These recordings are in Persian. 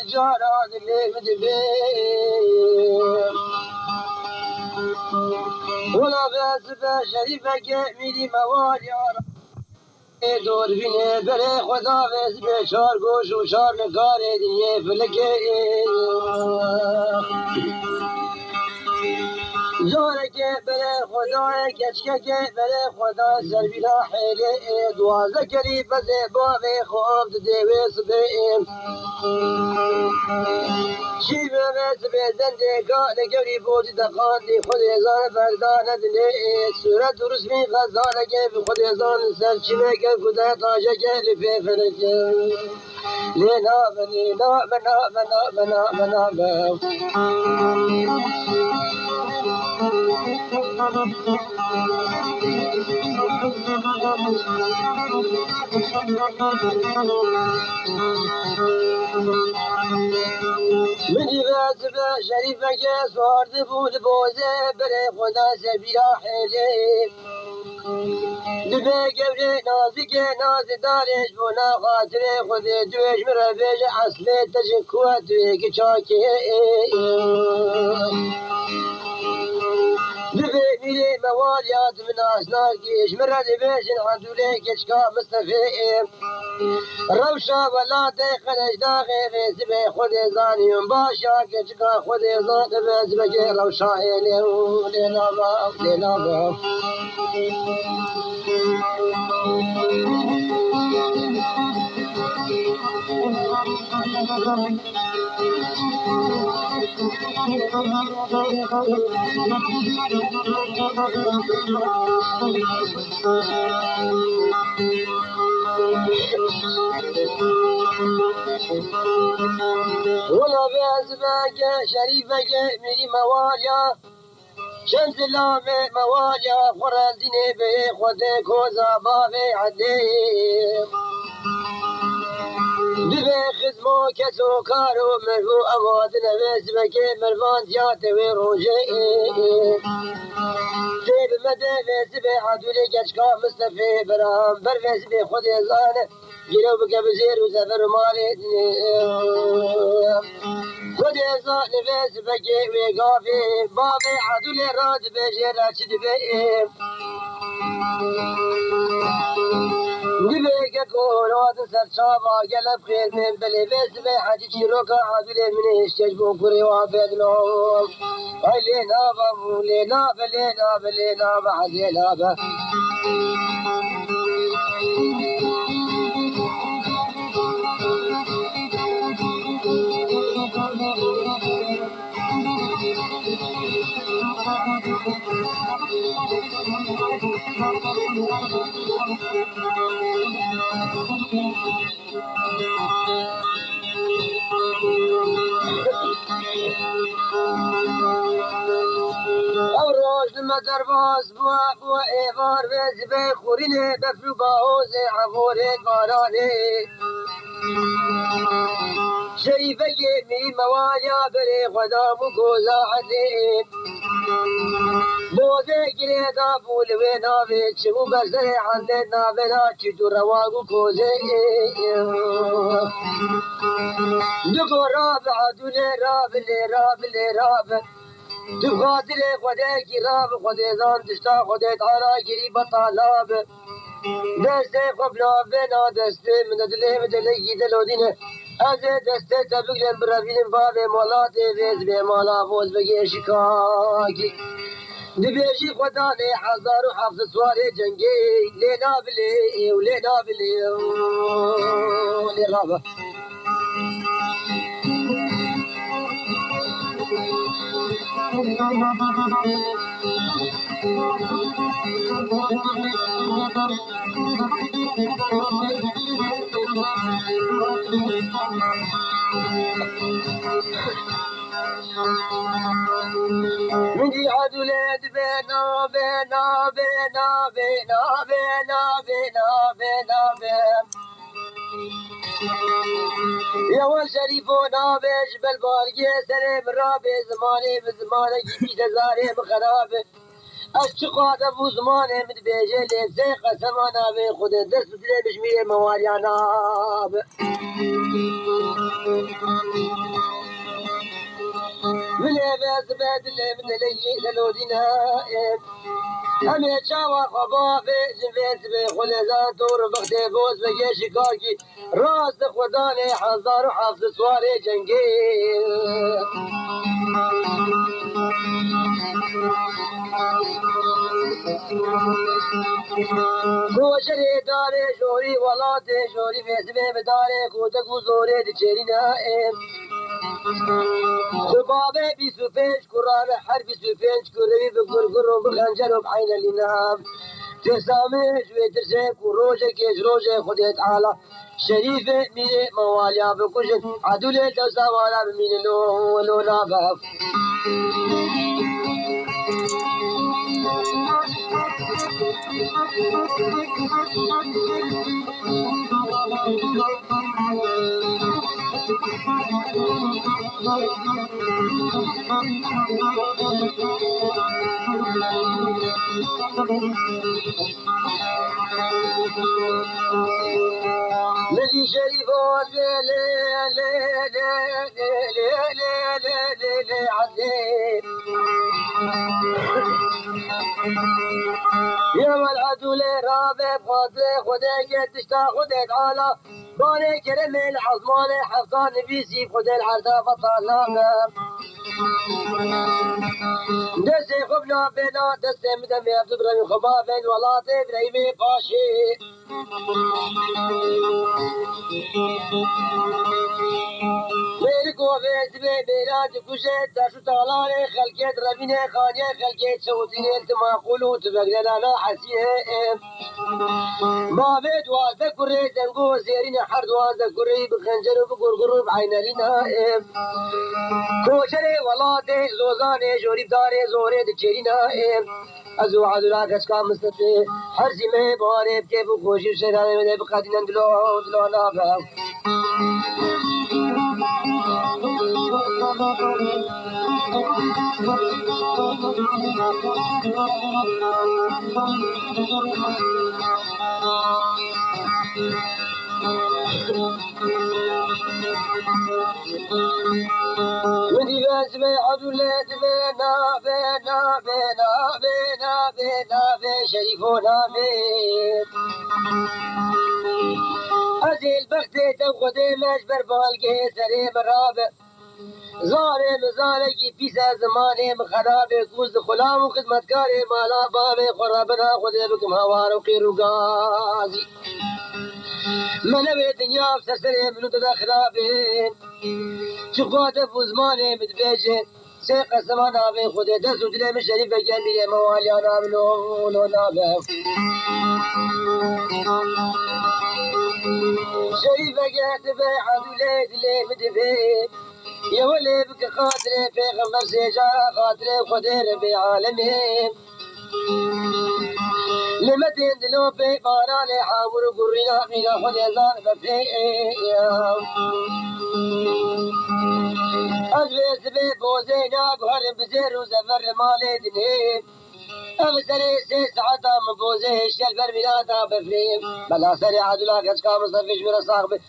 جاران لمدبي ولا بس بشريفك ميلي موالي دور بینه بره خدا وز به چار گوش و چار نگار دنیا فلکه زوره که بره خدا کچکه که بره خدا سربیلا حیله دوازه کری بزه باوی خواب دیوی سبیم چی بمت به زندگان گوری بودی دخاندی خود ازان بردان دنه صورت درست می غزانه که خود ازان سرچینه که کده تاجه که لفه فرکه لینا بنا بنا بنا بنا بنا بنا منی بس به شریفه که سوارد بود بوزه بره خدا سبیلا حیله دبه گبره نازی که نازی دارش بنا خاطر خود دوش مره بیش اصلی تشکوه توی که چاکه دبه میره موالیات من آسنار کش مره بیشن عدوله کچکا مصطفی روشا ولات خرج داغی غیز به خود زانیم باشا کچکا خود زان غیز بگه روشا ایلیو لینا با لینا با ولا بأزباك شريفك ملي مواليا شمس لامي مواليا خرنديني بي خودك وزابابي عديم دبي خدمو كسو كارو مرفو أمادنا بأزباك مرفان زيادة وروجي تيب مدى بأزبي عدولي كشكا مصطفي برام بر بأزبي خود يزانه گیرو بکه بزیر و زفر مالی خود ازا نفس بکه ویگافی بابی عدول راد بجه رچد بیم دبه که کورات سرچابا گلب خیر من بلی بس بی حجی چیرو که عدول من اشتج بو کری وافد نام ای لینا با لینا با لینا با لینا با حزینا با او روز لما درباز بوا ایوار وز به خورینه بفلو باوز عبوره بارانه شریفه می موالیا بره خدا مگوزا عزیز موزه گره دا بولوه ناوه چمو بزر عنده ناوه نا چی تو رواگو کوزه نگو راب عدوله راب لی راب لی راب تو خاطر خوده کی راب خوده زان دشتا خوده تالا گیری بطالاب دسته خوب ناوه نا دسته من دله مدلگی دلودینه از دسته تبگرن برابینم بابه مالات ویز به مالا بوز بگه شکاکی دبیشی خدا نه 1700 سواره جنگی لینا بلی و لینا بلی لینا با منجي عدولاد بينا بينا بينا بينا بينا بينا بينا بينا يا والشريفونا بيش بالبارجي سلام رابي زماني بزماني جيبي تزاري بخرابي اشتقاد ابو زمان متبيجي ليزي قسمانا بي خود درس بدلي بجميع مواليانا من يباز باد اللي من اللي للودينا همه چاوا خبافه جنفیت به خلزان دور بخت بوز بگه شکاکی راست خدا نه هزار و حفظ سوار جنگی گوشری داره جوری ولات جوری فیسبه بداره کودکو زوره دچری نائم خبابه 25 قرار هر 25 قراری به گرگر و بخنجر و بعین لینام تسامش و ترسه کروجه که جروجه خودت تعالی شریف میره موالیا بکشن عدول دوسوارا بمین لو نابف لذي شريفون عزيز يا العدو رابع خاطر خدك تشتا خدك على باني كرم الحزمان حفظان بيسي خد العرضة فطالنا دسي خبنا بنا دسي مدمي عبد ابراهيم خبابين ولات ابراهيم باشي ميركو فيس بي بيرات كوشت تاشو طالاني خلقيت ربيني خانية خلقيت سوتيني التما قولو تبقلنا لا حسيه ما بيت وازده كري زنقو زيرين حرد وازده كري بخنجر وبقرقر بعين لنا کوچره ولاده زوزانه جوری داره زوره دچرینا ازو عدلا کسکا مستفی هر زمه باره که بو خوشی شرانه بده بقدینن دلو نابا ودي بس بعدولت بنا بنا بنا بنا بنا بشريفونا بيت أزيل بختي تاخدي مجبر بالكي سري مرابع ظالم ظالجي بيسا زماني مخرابي كوز خلام وخدمتكاري مالا بابي خرابنا خدي بكم هوار وقير وقازي من ابي الدنيا بسرسري منو تدخرابي شقوات فوزماني متبيجي سيق السمانا بي خدي دسو دلي من شريف جميلي موالي انا بلو نابه شريف جهت بي عدولي دلي مدبي يا ولي بك خاطري في غمر سيجا خاطري خدي ربي عالمي لمدين دلو بي باراني حاور قرينا فينا خدي زان بفي أجلس بي بوزينا بهرم بزير وزفر مالي دني أمسري سي ساعتا مبوزي الشيل برميلاتا بفريم بلا سري عدولا كشكا مصفيش من صاحبي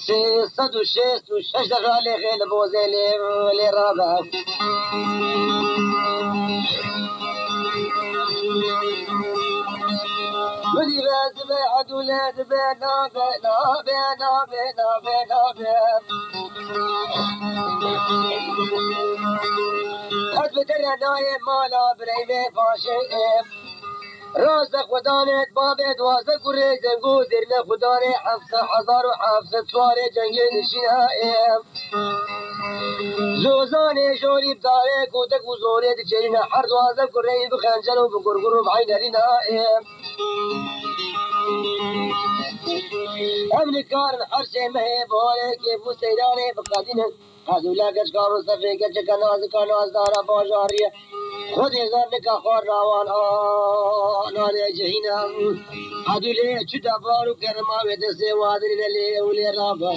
سي صد وشيست وشش دغالي خيل بوزي لي رابع ودي بس بعدولا بنا بنا بنا بنا بنا بنا حسب ترى نايم مالا بريمي فاشي راست خدانت بابت واسه كره زنگو زرنا خدانه حفظ هزار و حفظ سواره جنگی نشینه زوزانه جوری بداره کودک و زوره دچرینه هر دوازه کره بخنجر و بگرگر و بعین لینه امن کار هر شی مه باره که بو سیرانه بقدینه حضولا کشکا مصطفی کچکا ناز دارا باجاریه خود ازار نکا خور راوان ناله جهینا حضوله چو دبارو کرما و دسته وادری نلی اولی رابا